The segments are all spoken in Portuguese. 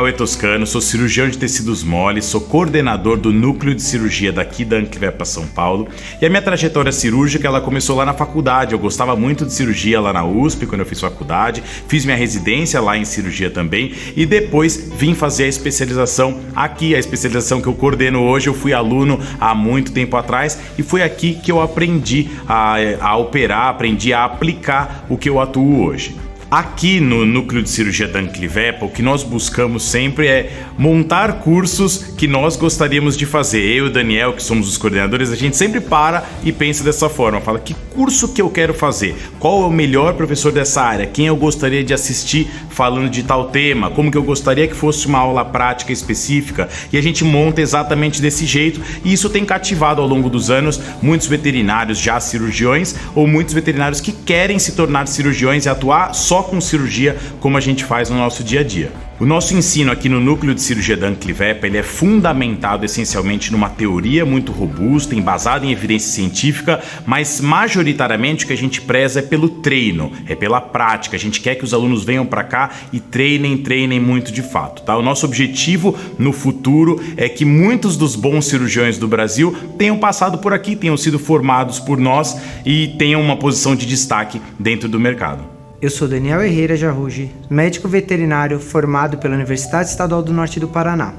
Daniel Etoscano, sou cirurgião de tecidos moles, sou coordenador do núcleo de cirurgia daqui da Anclivepa São Paulo, e a minha trajetória cirúrgica ela começou lá na faculdade. Eu gostava muito de cirurgia lá na USP quando eu fiz faculdade, fiz minha residência lá em cirurgia também e depois vim fazer a especialização aqui, a especialização que eu coordeno hoje. Eu fui aluno há muito tempo atrás e foi aqui que eu aprendi a operar, aprendi a aplicar o que eu atuo hoje. Aqui no Núcleo de Cirurgia da Anclivepa, o que nós buscamos sempre é montar cursos que nós gostaríamos de fazer. Eu e o Daniel, que somos os coordenadores, a gente sempre para e pensa dessa forma. Fala, que curso que eu quero fazer? Qual é o melhor professor dessa área? Quem eu gostaria de assistir falando de tal tema? Como que eu gostaria que fosse uma aula prática específica? E a gente monta exatamente desse jeito. E isso tem cativado ao longo dos anos muitos veterinários já cirurgiões ou muitos veterinários que querem se tornar cirurgiões e atuar só com cirurgia, como a gente faz no nosso dia a dia. O nosso ensino aqui no Núcleo de Cirurgia da Anclivepa, ele é fundamentado essencialmente numa teoria muito robusta, embasada em evidência científica, mas majoritariamente o que a gente preza é pelo treino, é pela prática. A gente quer que os alunos venham para cá e treinem muito de fato, tá? O nosso objetivo no futuro é que muitos dos bons cirurgiões do Brasil tenham passado por aqui, tenham sido formados por nós e tenham uma posição de destaque dentro do mercado. Eu sou Daniel Herrera Jarrugi, médico veterinário formado pela Universidade Estadual do Norte do Paraná.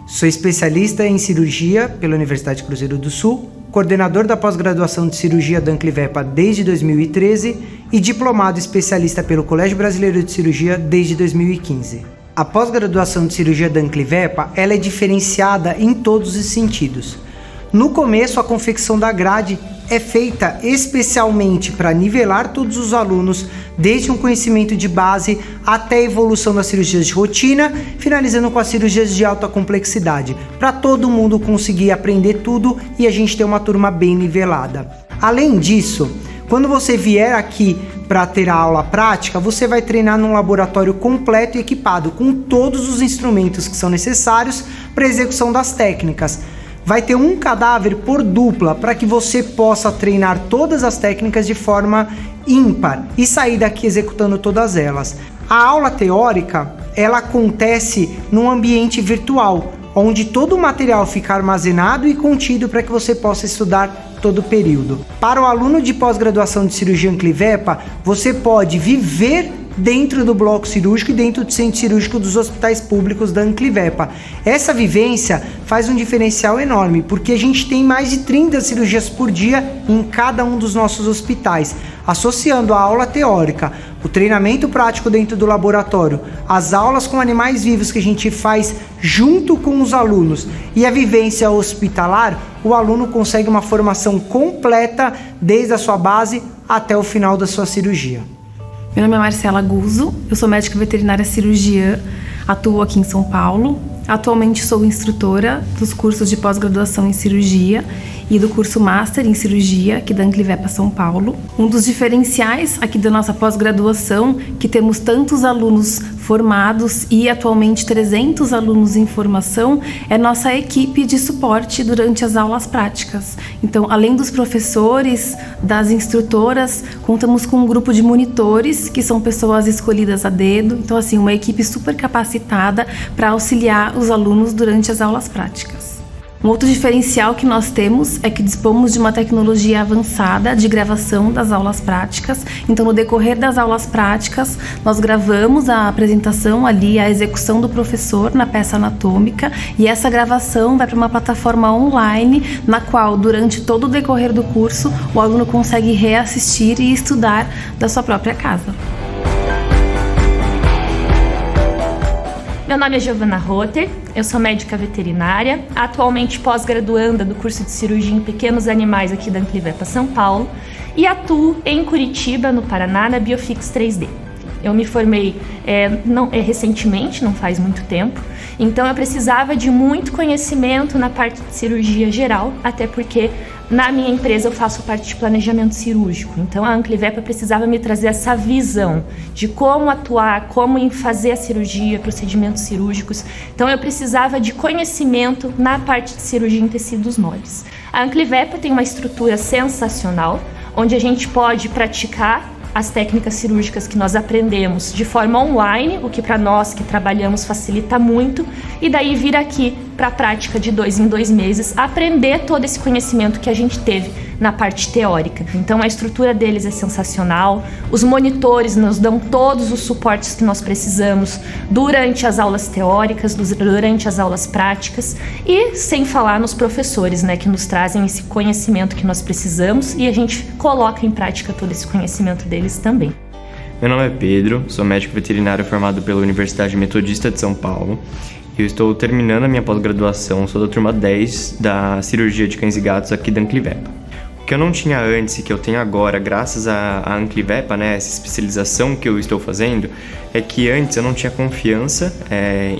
Sou especialista em cirurgia pela Universidade Cruzeiro do Sul, coordenador da pós-graduação de cirurgia da Anclivepa desde 2013 e diplomado especialista pelo Colégio Brasileiro de Cirurgia desde 2015. A pós-graduação de cirurgia da Anclivepa ela é diferenciada em todos os sentidos. No começo, a confecção da grade é feita especialmente para nivelar todos os alunos, desde um conhecimento de base até a evolução das cirurgias de rotina, finalizando com as cirurgias de alta complexidade, para todo mundo conseguir aprender tudo e a gente ter uma turma bem nivelada. Além disso, quando você vier aqui para ter a aula prática, você vai treinar num laboratório completo e equipado com todos os instrumentos que são necessários para a execução das técnicas. Vai ter um cadáver por dupla para que você possa treinar todas as técnicas de forma ímpar e sair daqui executando todas elas. A aula teórica, ela acontece num ambiente virtual, onde todo o material fica armazenado e contido para que você possa estudar todo o período. Para o aluno de pós-graduação de cirurgia Anclivepa, você pode viver dentro do bloco cirúrgico e dentro do centro cirúrgico dos hospitais públicos da Anclivepa. Essa vivência faz um diferencial enorme, porque a gente tem mais de 30 cirurgias por dia em cada um dos nossos hospitais, associando a aula teórica, o treinamento prático dentro do laboratório, as aulas com animais vivos que a gente faz junto com os alunos e a vivência hospitalar. O aluno consegue uma formação completa desde a sua base até o final da sua cirurgia. Meu nome é Marcela Guzzo, eu sou médica veterinária cirurgiã, atuo aqui em São Paulo. Atualmente sou instrutora dos cursos de pós-graduação em cirurgia e do curso Master em Cirurgia aqui da Anclivepa São Paulo. Um dos diferenciais aqui da nossa pós-graduação, que temos tantos alunos formados e atualmente 300 alunos em formação, é nossa equipe de suporte durante as aulas práticas. Então, além dos professores, das instrutoras, contamos com um grupo de monitores, que são pessoas escolhidas a dedo. Então, assim, uma equipe super capacitada para auxiliar os alunos durante as aulas práticas. Um outro diferencial que nós temos é que dispomos de uma tecnologia avançada de gravação das aulas práticas. Então, no decorrer das aulas práticas, nós gravamos a apresentação ali, a execução do professor na peça anatômica, e essa gravação vai para uma plataforma online, na qual, durante todo o decorrer do curso, o aluno consegue reassistir e estudar da sua própria casa. Meu nome é Giovana Rotter, eu sou médica veterinária, atualmente pós-graduanda do curso de cirurgia em pequenos animais aqui da Anclivepa São Paulo e atuo em Curitiba, no Paraná, na Biofix 3D. Eu me formei recentemente, não faz muito tempo, então eu precisava de muito conhecimento na parte de cirurgia geral, até porque na minha empresa eu faço parte de planejamento cirúrgico. Então a Anclivepa precisava me trazer essa visão de como atuar, como fazer a cirurgia, procedimentos cirúrgicos. Então eu precisava de conhecimento na parte de cirurgia em tecidos moles. A Anclivepa tem uma estrutura sensacional, onde a gente pode praticar as técnicas cirúrgicas que nós aprendemos de forma online, o que para nós que trabalhamos facilita muito, e daí vir aqui para a prática de 2 em 2 meses, aprender todo esse conhecimento que a gente teve na parte teórica. Então a estrutura deles é sensacional, os monitores nos dão todos os suportes que nós precisamos durante as aulas teóricas, durante as aulas práticas, e sem falar nos professores, né, que nos trazem esse conhecimento que nós precisamos e a gente coloca em prática todo esse conhecimento deles também. Meu nome é Pedro, sou médico veterinário formado pela Universidade Metodista de São Paulo. Eu estou terminando a minha pós-graduação, sou da turma 10 da cirurgia de cães e gatos aqui da Anclivepa. O que eu não tinha antes e que eu tenho agora, graças à Anclivepa, né, essa especialização que eu estou fazendo, é que antes eu não tinha confiança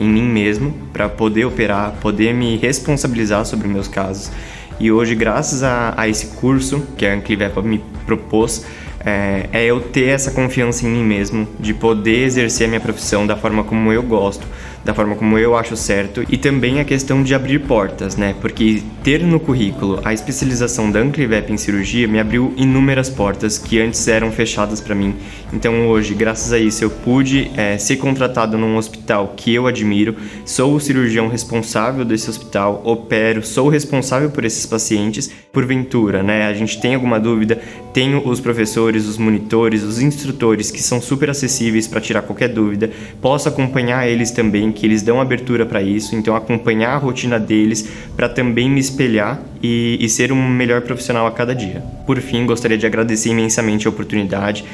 em mim mesmo para poder operar, poder me responsabilizar sobre meus casos. E hoje, graças a esse curso que a Anclivepa me propôs, é eu ter essa confiança em mim mesmo, de poder exercer a minha profissão da forma como eu gosto, da forma como eu acho certo, e também a questão de abrir portas, né? Porque ter no currículo a especialização da Anclivepa em cirurgia me abriu inúmeras portas que antes eram fechadas para mim. Então hoje, graças a isso, eu pude ser contratado num hospital que eu admiro, sou o cirurgião responsável desse hospital, opero, sou responsável por esses pacientes. Porventura, né, a gente tem alguma dúvida, tenho os professores, os monitores, os instrutores que são super acessíveis para tirar qualquer dúvida, posso acompanhar eles também, que eles dão abertura para isso, então acompanhar a rotina deles para também me espelhar e ser um melhor profissional a cada dia. Por fim, gostaria de agradecer imensamente a oportunidade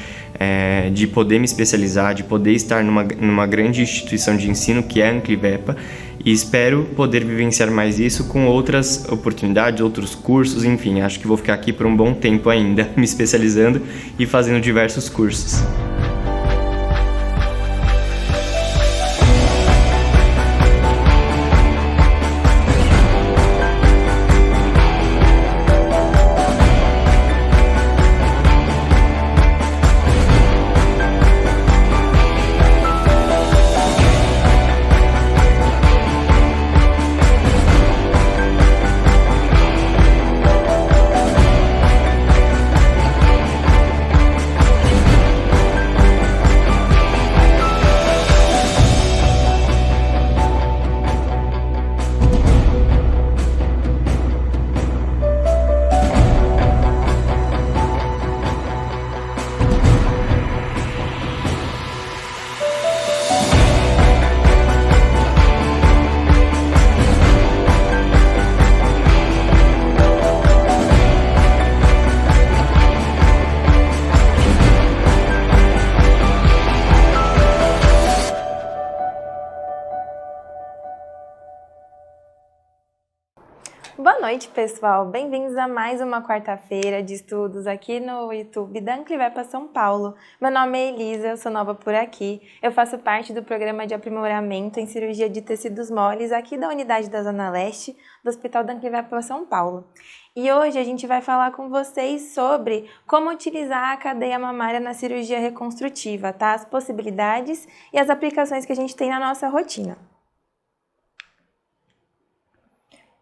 de poder me especializar, de poder estar numa grande instituição de ensino que é a Anclivepa, e espero poder vivenciar mais isso com outras oportunidades, outros cursos, enfim, acho que vou ficar aqui por um bom tempo ainda, me especializando e fazendo diversos cursos. Boa noite, pessoal! Bem-vindos a mais uma quarta-feira de estudos aqui no YouTube da Anclivepa São Paulo. Meu nome é Elisa, eu sou nova por aqui. Eu faço parte do programa de aprimoramento em cirurgia de tecidos moles aqui da unidade da Zona Leste do Hospital da Anclivepa São Paulo. E hoje a gente vai falar com vocês sobre como utilizar a cadeia mamária na cirurgia reconstrutiva, tá? As possibilidades e as aplicações que a gente tem na nossa rotina.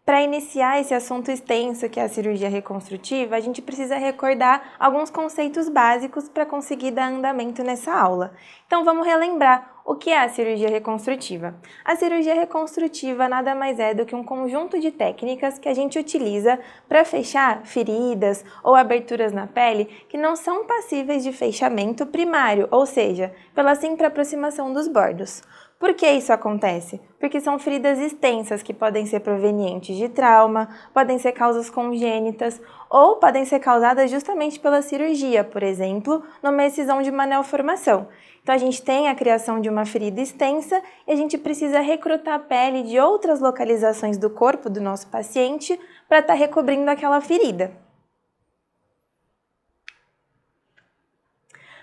Para iniciar esse assunto extenso que é a cirurgia reconstrutiva, a gente precisa recordar alguns conceitos básicos para conseguir dar andamento nessa aula. Então vamos relembrar o que é a cirurgia reconstrutiva. A cirurgia reconstrutiva nada mais é do que um conjunto de técnicas que a gente utiliza para fechar feridas ou aberturas na pele que não são passíveis de fechamento primário, ou seja, pela simples aproximação dos bordos. Por que isso acontece? Porque são feridas extensas que podem ser provenientes de trauma, podem ser causas congênitas ou podem ser causadas justamente pela cirurgia, por exemplo, numa excisão de malformação. Então a gente tem a criação de uma ferida extensa e a gente precisa recrutar a pele de outras localizações do corpo do nosso paciente para estar recobrindo aquela ferida.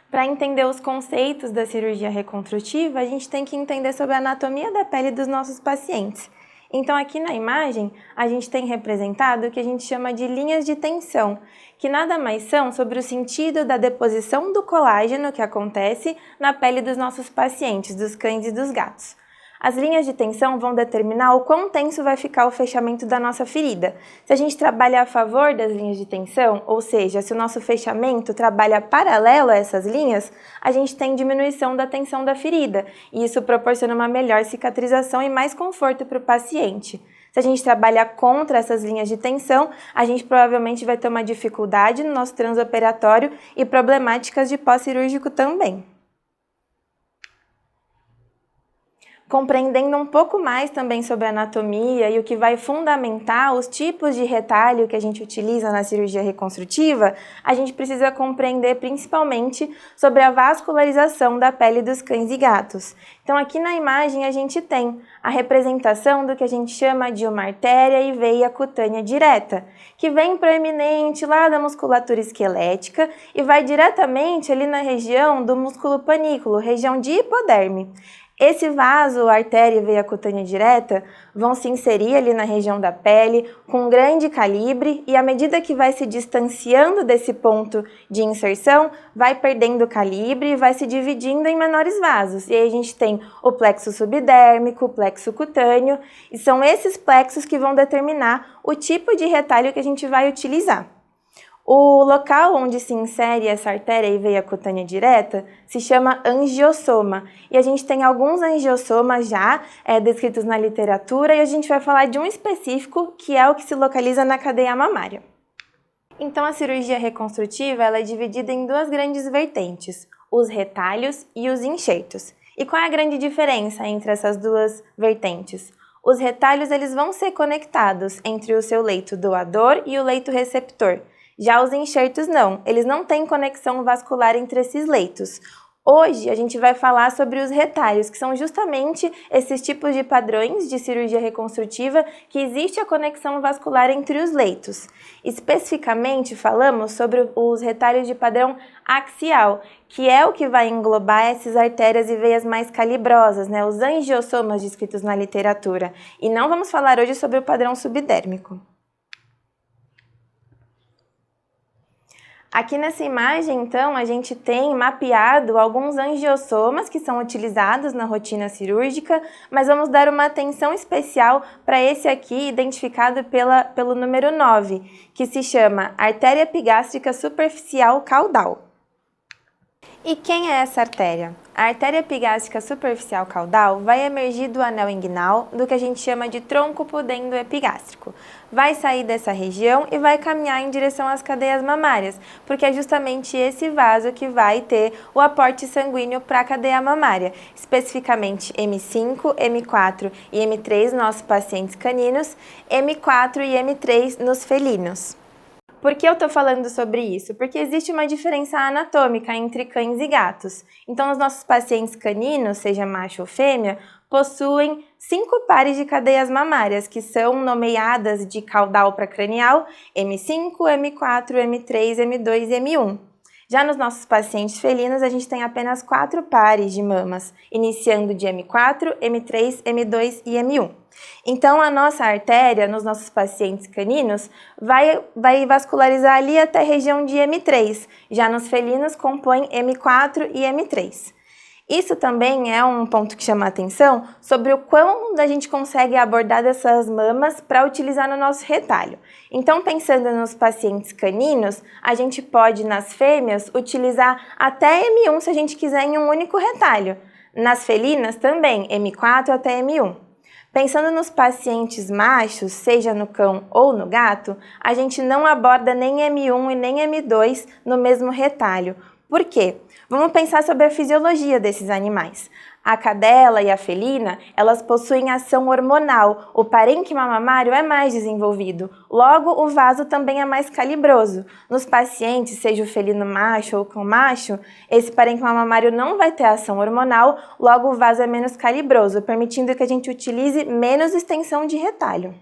Para entender os conceitos da cirurgia reconstrutiva, a gente tem que entender sobre a anatomia da pele dos nossos pacientes. Então, aqui na imagem, a gente tem representado o que a gente chama de linhas de tensão, que nada mais são sobre o sentido da deposição do colágeno que acontece na pele dos nossos pacientes, dos cães e dos gatos. As linhas de tensão vão determinar o quão tenso vai ficar o fechamento da nossa ferida. Se a gente trabalha a favor das linhas de tensão, ou seja, se o nosso fechamento trabalha paralelo a essas linhas, a gente tem diminuição da tensão da ferida, e isso proporciona uma melhor cicatrização e mais conforto para o paciente. Se a gente trabalhar contra essas linhas de tensão, a gente provavelmente vai ter uma dificuldade no nosso transoperatório e problemáticas de pós-cirúrgico também. Compreendendo um pouco mais também sobre a anatomia e o que vai fundamentar os tipos de retalho que a gente utiliza na cirurgia reconstrutiva, a gente precisa compreender principalmente sobre a vascularização da pele dos cães e gatos. Então aqui na imagem a gente tem a representação do que a gente chama de uma artéria e veia cutânea direta, que vem proeminente lá da musculatura esquelética e vai diretamente ali na região do músculo panículo, região de hipoderme. Esse vaso, artéria e veia cutânea direta, vão se inserir ali na região da pele com grande calibre e à medida que vai se distanciando desse ponto de inserção, vai perdendo calibre e vai se dividindo em menores vasos. E aí a gente tem o plexo subdérmico, o plexo cutâneo, e são esses plexos que vão determinar o tipo de retalho que a gente vai utilizar. O local onde se insere essa artéria e veia cutânea direta se chama angiossoma. E a gente tem alguns angiossomas já descritos na literatura e a gente vai falar de um específico que é o que se localiza na cadeia mamária. Então a cirurgia reconstrutiva ela é dividida em duas grandes vertentes, os retalhos e os enxertos. E qual é a grande diferença entre essas duas vertentes? Os retalhos eles vão ser conectados entre o seu leito doador e o leito receptor. Já os enxertos não, eles não têm conexão vascular entre esses leitos. Hoje a gente vai falar sobre os retalhos, que são justamente esses tipos de padrões de cirurgia reconstrutiva que existe a conexão vascular entre os leitos. Especificamente falamos sobre os retalhos de padrão axial, que é o que vai englobar essas artérias e veias mais calibrosas, os angiossomas descritos na literatura. E não vamos falar hoje sobre o padrão subdérmico. Aqui nessa imagem, então, a gente tem mapeado alguns angiossomas que são utilizados na rotina cirúrgica, mas vamos dar uma atenção especial para esse aqui, identificado pelo número 9, que se chama artéria epigástrica superficial caudal. E quem é essa artéria? A artéria epigástrica superficial caudal vai emergir do anel inguinal, do que a gente chama de tronco pudendo-epigástrico. Vai sair dessa região e vai caminhar em direção às cadeias mamárias, porque é justamente esse vaso que vai ter o aporte sanguíneo para a cadeia mamária, especificamente M5, M4 e M3 nos nossos pacientes caninos, M4 e M3 nos felinos. Por que eu estou falando sobre isso? Porque existe uma diferença anatômica entre cães e gatos. Então, os nossos pacientes caninos, seja macho ou fêmea, possuem 5 pares de cadeias mamárias, que são nomeadas de caudal para cranial, M5, M4, M3, M2 e M1. Já nos nossos pacientes felinos, a gente tem apenas 4 pares de mamas, iniciando de M4, M3, M2 e M1. Então, a nossa artéria, nos nossos pacientes caninos, vai vascularizar ali até a região de M3. Já nos felinos, compõe M4 e M3. Isso também é um ponto que chama a atenção sobre o quão a gente consegue abordar dessas mamas para utilizar no nosso retalho. Então, pensando nos pacientes caninos, a gente pode, nas fêmeas, utilizar até M1 se a gente quiser em um único retalho. Nas felinas, também, M4 até M1. Pensando nos pacientes machos, seja no cão ou no gato, a gente não aborda nem M1 e nem M2 no mesmo retalho. Por quê? Vamos pensar sobre a fisiologia desses animais. A cadela e a felina, elas possuem ação hormonal. O parênquima mamário é mais desenvolvido. Logo, o vaso também é mais calibroso. Nos pacientes, seja o felino macho ou o cão macho, esse parênquima mamário não vai ter ação hormonal, logo o vaso é menos calibroso, permitindo que a gente utilize menos extensão de retalho.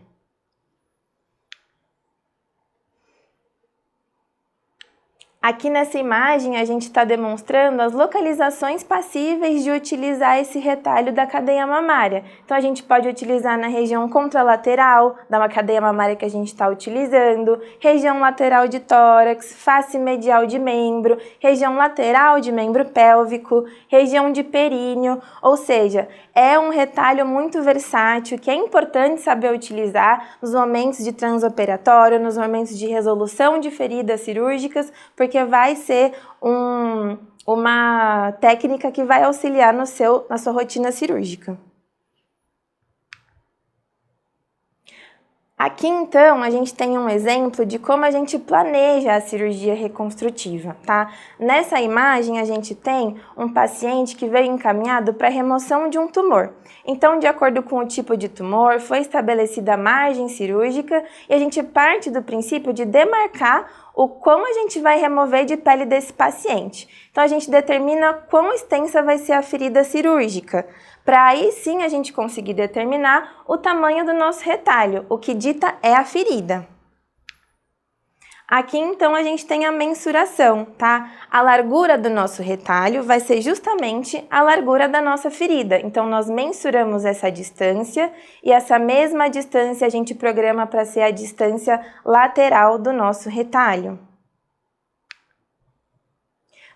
Aqui nessa imagem a gente está demonstrando as localizações passíveis de utilizar esse retalho da cadeia mamária. Então a gente pode utilizar na região contralateral da cadeia mamária que a gente está utilizando, região lateral de tórax, face medial de membro, região lateral de membro pélvico, região de períneo, ou seja, É um retalho muito versátil, que é importante saber utilizar nos momentos de transoperatório, nos momentos de resolução de feridas cirúrgicas, porque vai ser uma técnica que vai auxiliar na sua rotina cirúrgica. Aqui, então, a gente tem um exemplo de como a gente planeja a cirurgia reconstrutiva, tá? Nessa imagem, a gente tem um paciente que veio encaminhado para remoção de um tumor. Então, de acordo com o tipo de tumor, foi estabelecida a margem cirúrgica e a gente parte do princípio de demarcar o quão a gente vai remover de pele desse paciente. Então, a gente determina quão extensa vai ser a ferida cirúrgica, para aí sim a gente conseguir determinar o tamanho do nosso retalho, o que dita é a ferida. Aqui então a gente tem a mensuração, tá? A largura do nosso retalho vai ser justamente a largura da nossa ferida. Então nós mensuramos essa distância e essa mesma distância a gente programa para ser a distância lateral do nosso retalho.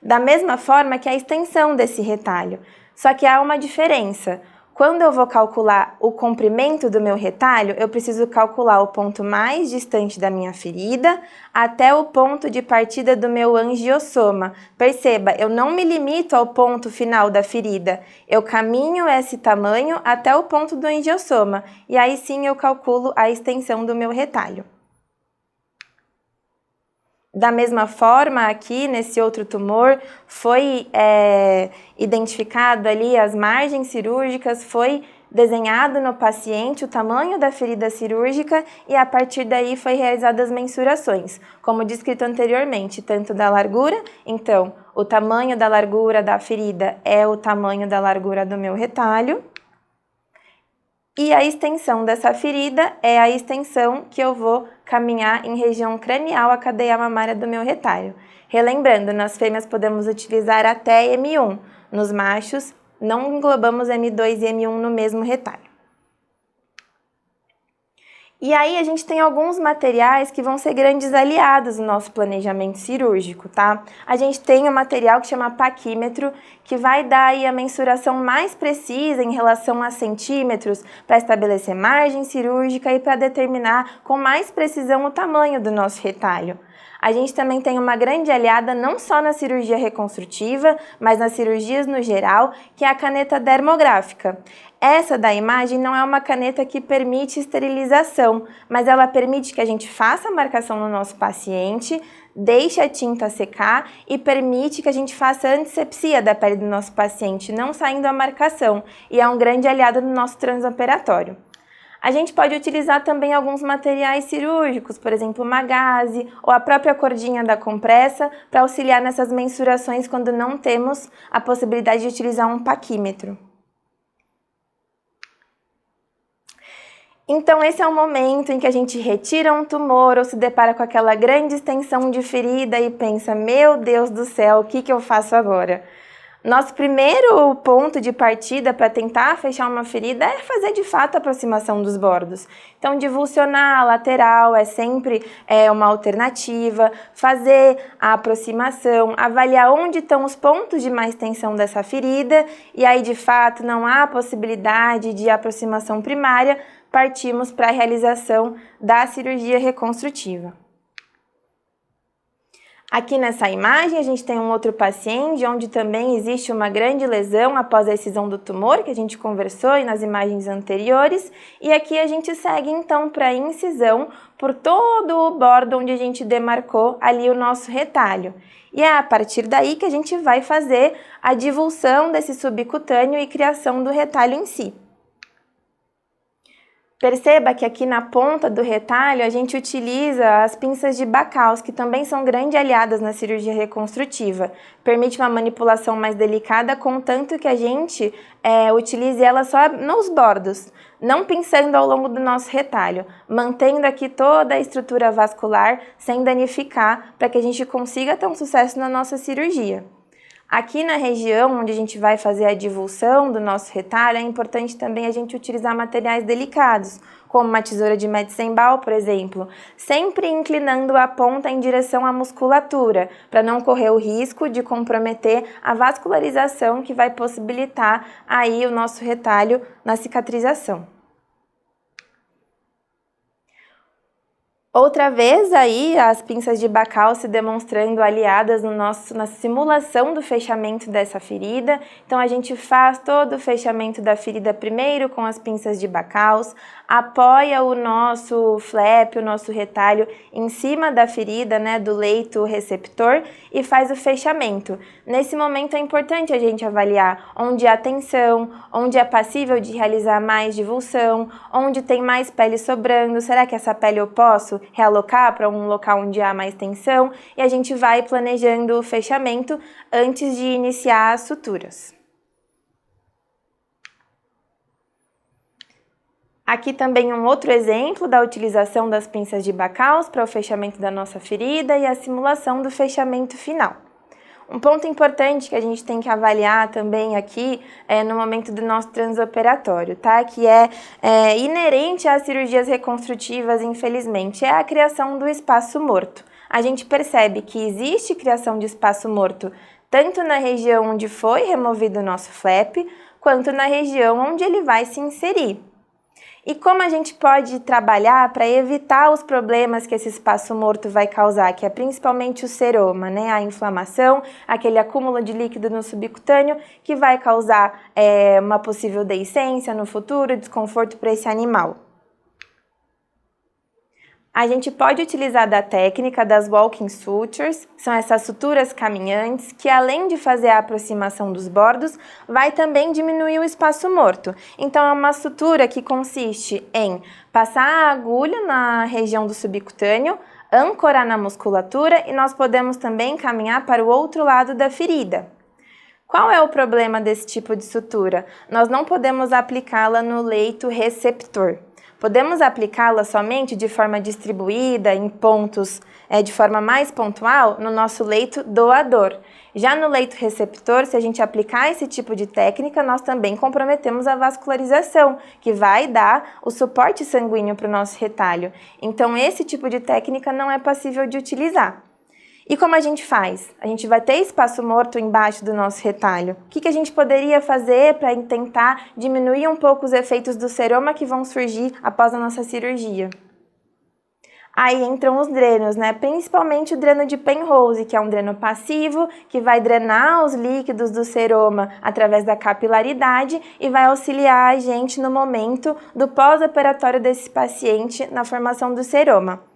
Da mesma forma que a extensão desse retalho. Só que há uma diferença. Quando eu vou calcular o comprimento do meu retalho, eu preciso calcular o ponto mais distante da minha ferida até o ponto de partida do meu angiossoma. Perceba, eu não me limito ao ponto final da ferida. Eu caminho esse tamanho até o ponto do angiossoma. E aí sim eu calculo a extensão do meu retalho. Da mesma forma, aqui nesse outro tumor, foi identificado ali as margens cirúrgicas, foi desenhado no paciente o tamanho da ferida cirúrgica e a partir daí foi realizadas as mensurações, como descrito anteriormente, tanto da largura, então o tamanho da largura da ferida é o tamanho da largura do meu retalho, e a extensão dessa ferida é a extensão que eu vou caminhar em região cranial, a cadeia mamária do meu retalho. Relembrando, nas fêmeas podemos utilizar até M1, nos machos não englobamos M2 e M1 no mesmo retalho. E aí a gente tem alguns materiais que vão ser grandes aliados no nosso planejamento cirúrgico, tá? A gente tem um material que chama paquímetro, que vai dar aí a mensuração mais precisa em relação a centímetros para estabelecer margem cirúrgica e para determinar com mais precisão o tamanho do nosso retalho. A gente também tem uma grande aliada não só na cirurgia reconstrutiva, mas nas cirurgias no geral, que é a caneta dermográfica. Essa da imagem não é uma caneta que permite esterilização, mas ela permite que a gente faça a marcação no nosso paciente, deixe a tinta secar e permite que a gente faça a antisepsia da pele do nosso paciente, não saindo a marcação, e é um grande aliado no nosso transoperatório. A gente pode utilizar também alguns materiais cirúrgicos, por exemplo, uma gaze ou a própria cordinha da compressa, para auxiliar nessas mensurações quando não temos a possibilidade de utilizar um paquímetro. Então esse é o momento em que a gente retira um tumor ou se depara com aquela grande extensão de ferida e pensa, meu Deus do céu, o que eu faço agora? Nosso primeiro ponto de partida para tentar fechar uma ferida é fazer de fato a aproximação dos bordos. Então, divulsionar a lateral é sempre uma alternativa, fazer a aproximação, avaliar onde estão os pontos de mais tensão dessa ferida e aí, de fato, não há possibilidade de aproximação primária, partimos para a realização da cirurgia reconstrutiva. Aqui nessa imagem a gente tem um outro paciente onde também existe uma grande lesão após a excisão do tumor, que a gente conversou nas imagens anteriores, e aqui a gente segue então para a incisão por todo o bordo onde a gente demarcou ali o nosso retalho. E é a partir daí que a gente vai fazer a divulsão desse subcutâneo e criação do retalho em si. Perceba que aqui na ponta do retalho a gente utiliza as pinças de Backaus, que também são grandes aliadas na cirurgia reconstrutiva. Permite uma manipulação mais delicada, contanto que a gente utilize ela só nos bordos, não pinçando ao longo do nosso retalho, mantendo aqui toda a estrutura vascular sem danificar, para que a gente consiga ter um sucesso na nossa cirurgia. Aqui na região onde a gente vai fazer a divulsão do nosso retalho, é importante também a gente utilizar materiais delicados, como uma tesoura de Metzenbaum, por exemplo, sempre inclinando a ponta em direção à musculatura, para não correr o risco de comprometer a vascularização que vai possibilitar aí o nosso retalho na cicatrização. Outra vez aí as pinças de Bacal se demonstrando aliadas na simulação do fechamento dessa ferida. Então a gente faz todo o fechamento da ferida primeiro com as pinças de Bacal, apoia o nosso flap, o nosso retalho em cima da ferida, né, do leito receptor e faz o fechamento. Nesse momento é importante a gente avaliar onde há tensão, onde é passível de realizar mais divulsão, onde tem mais pele sobrando, será que essa pele eu posso realocar para um local onde há mais tensão? E a gente vai planejando o fechamento antes de iniciar as suturas. Aqui também um outro exemplo da utilização das pinças de Bacal para o fechamento da nossa ferida e a simulação do fechamento final. Um ponto importante que a gente tem que avaliar também aqui no momento do nosso transoperatório, tá? Que é inerente às cirurgias reconstrutivas, infelizmente, é a criação do espaço morto. A gente percebe que existe criação de espaço morto tanto na região onde foi removido o nosso flap, quanto na região onde ele vai se inserir. E como a gente pode trabalhar para evitar os problemas que esse espaço morto vai causar, que é principalmente o seroma, né? A inflamação, aquele acúmulo de líquido no subcutâneo que vai causar uma possível deiscência no futuro, desconforto para esse animal. A gente pode utilizar da técnica das walking sutures, são essas suturas caminhantes, que além de fazer a aproximação dos bordos, vai também diminuir o espaço morto. Então é uma sutura que consiste em passar a agulha na região do subcutâneo, ancorar na musculatura e nós podemos também caminhar para o outro lado da ferida. Qual é o problema desse tipo de sutura? Nós não podemos aplicá-la no leito receptor. Podemos aplicá-la somente de forma distribuída, em pontos, de forma mais pontual, no nosso leito doador. Já no leito receptor, se a gente aplicar esse tipo de técnica, nós também comprometemos a vascularização, que vai dar o suporte sanguíneo para o nosso retalho. Então, esse tipo de técnica não é passível de utilizar. E como a gente faz? A gente vai ter espaço morto embaixo do nosso retalho. O que a gente poderia fazer para tentar diminuir um pouco os efeitos do seroma que vão surgir após a nossa cirurgia? Aí entram os drenos, né? Principalmente o dreno de Penrose, que é um dreno passivo, que vai drenar os líquidos do seroma através da capilaridade e vai auxiliar a gente no momento do pós-operatório desse paciente na formação do seroma.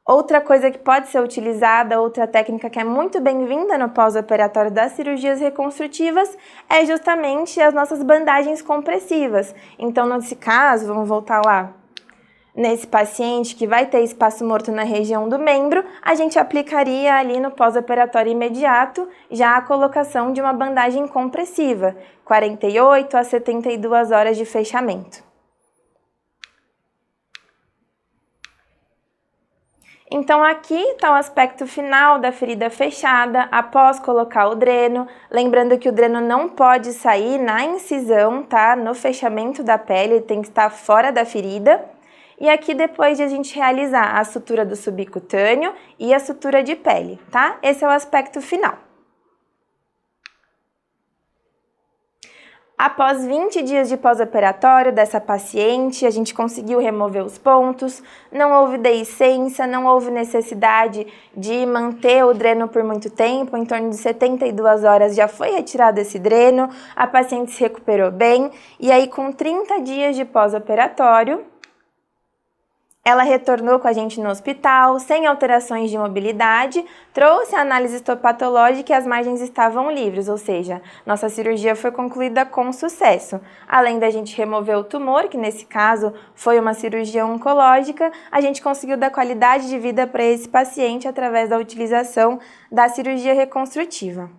Outra coisa que pode ser utilizada, outra técnica que é muito bem-vinda no pós-operatório das cirurgias reconstrutivas, é justamente as nossas bandagens compressivas. Então, nesse caso, vamos voltar lá, nesse paciente que vai ter espaço morto na região do membro, a gente aplicaria ali no pós-operatório imediato já a colocação de uma bandagem compressiva, 48 a 72 horas de fechamento. Então aqui está o aspecto final da ferida fechada após colocar o dreno, lembrando que o dreno não pode sair na incisão, tá? No fechamento da pele, ele tem que estar fora da ferida. E aqui depois de a gente realizar a sutura do subcutâneo e a sutura de pele, tá? Esse é o aspecto final. Após 20 dias de pós-operatório dessa paciente, a gente conseguiu remover os pontos, não houve deiscência, não houve necessidade de manter o dreno por muito tempo, em torno de 72 horas já foi retirado esse dreno, a paciente se recuperou bem, e aí com 30 dias de pós-operatório, ela retornou com a gente no hospital, sem alterações de mobilidade, trouxe a análise histopatológica e as margens estavam livres, ou seja, nossa cirurgia foi concluída com sucesso. Além da gente remover o tumor, que nesse caso foi uma cirurgia oncológica, a gente conseguiu dar qualidade de vida para esse paciente através da utilização da cirurgia reconstrutiva.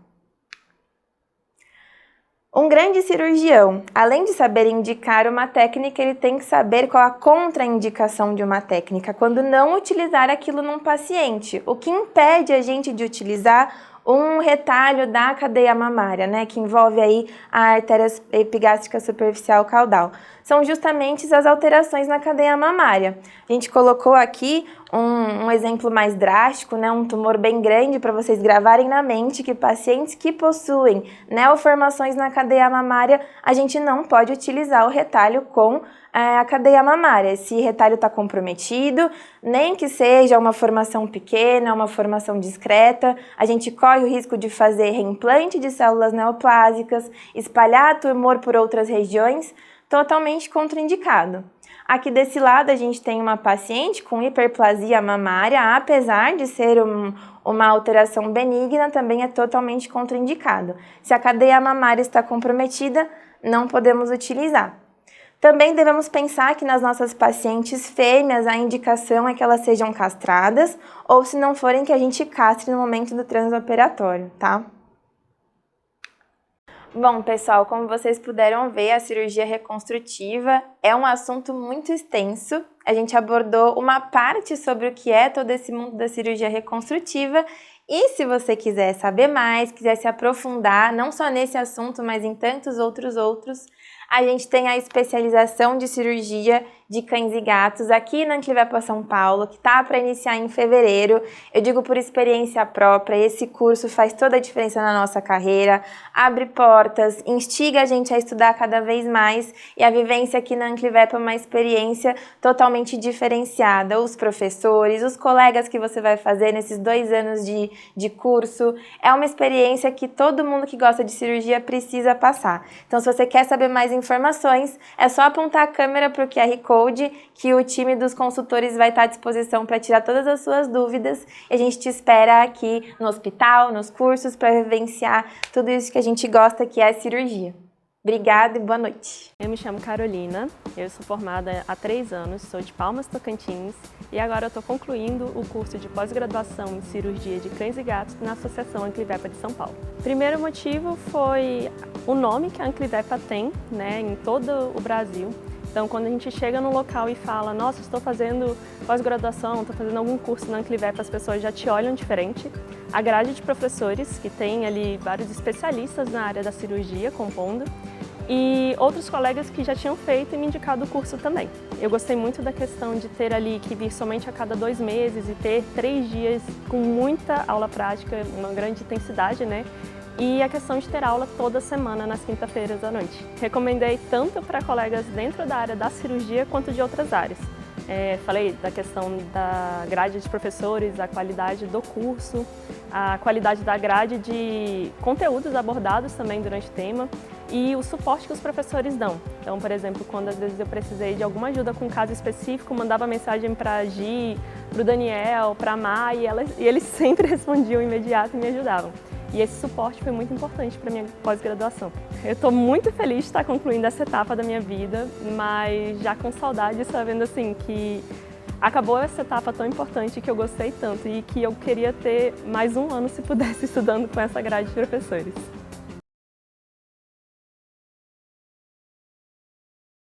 Um grande cirurgião, além de saber indicar uma técnica, ele tem que saber qual a contraindicação de uma técnica, quando não utilizar aquilo num paciente. O que impede a gente de utilizar um retalho da cadeia mamária, né, que envolve aí a artéria epigástrica superficial caudal. São justamente as alterações na cadeia mamária. A gente colocou aqui um exemplo mais drástico, né, um tumor bem grande para vocês gravarem na mente que pacientes que possuem neoformações na cadeia mamária, a gente não pode utilizar o retalho com a cadeia mamária. Esse retalho está comprometido, nem que seja uma formação pequena, uma formação discreta, a gente corre o risco de fazer reimplante de células neoplásicas, espalhar tumor por outras regiões, totalmente contraindicado. Aqui desse lado a gente tem uma paciente com hiperplasia mamária, apesar de ser uma alteração benigna, também é totalmente contraindicado. Se a cadeia mamária está comprometida, não podemos utilizar. Também devemos pensar que nas nossas pacientes fêmeas a indicação é que elas sejam castradas ou, se não forem, que a gente castre no momento do transoperatório, tá? Bom, pessoal, como vocês puderam ver, a cirurgia reconstrutiva é um assunto muito extenso. A gente abordou uma parte sobre o que é todo esse mundo da cirurgia reconstrutiva. E se você quiser saber mais, quiser se aprofundar, não só nesse assunto, mas em tantos outros, a gente tem a especialização de cirurgia de cães e gatos aqui na Anclivepa São Paulo, que está para iniciar em fevereiro. Eu digo por experiência própria, esse curso faz toda a diferença na nossa carreira, abre portas, instiga a gente a estudar cada vez mais, e a vivência aqui na Anclivepa é uma experiência totalmente diferenciada. Os professores, os colegas que você vai fazer nesses 2 anos de curso, é uma experiência que todo mundo que gosta de cirurgia precisa passar. Então, se você quer saber mais informações, é só apontar a câmera para o QR Code, que o time dos consultores vai estar à disposição para tirar todas as suas dúvidas, e a gente te espera aqui no hospital, nos cursos, para vivenciar tudo isso que a gente gosta, que é a cirurgia. Obrigada e boa noite. Eu me chamo Carolina, eu sou formada há 3 anos, sou de Palmas, Tocantins, e agora eu estou concluindo o curso de pós-graduação em cirurgia de cães e gatos na Associação Anclivepa de São Paulo. O primeiro motivo foi o nome que a Anclivepa tem, né, em todo o Brasil. Então, quando a gente chega no local e fala, nossa, estou fazendo pós-graduação, estou fazendo algum curso na Anclivepa, as pessoas já te olham diferente. A grade de professores, que tem ali vários especialistas na área da cirurgia compondo, e outros colegas que já tinham feito e me indicado o curso também. Eu gostei muito da questão de ter ali que vir somente a cada 2 meses e ter 3 dias com muita aula prática, uma grande intensidade, né? E a questão de ter aula toda semana nas quinta-feiras à noite. Recomendei tanto para colegas dentro da área da cirurgia quanto de outras áreas. Falei da questão da grade de professores, a qualidade do curso, a qualidade da grade de conteúdos abordados também durante o tema e o suporte que os professores dão. Então, por exemplo, quando às vezes eu precisei de alguma ajuda com um caso específico, mandava mensagem para a Gi, para o Daniel, para a Mai, e eles sempre respondiam imediato e me ajudavam. E esse suporte foi muito importante para a minha pós-graduação. Eu estou muito feliz de estar concluindo essa etapa da minha vida, mas já com saudade, sabendo assim que acabou essa etapa tão importante que eu gostei tanto e que eu queria ter mais 1 ano se pudesse estudando com essa grade de professores.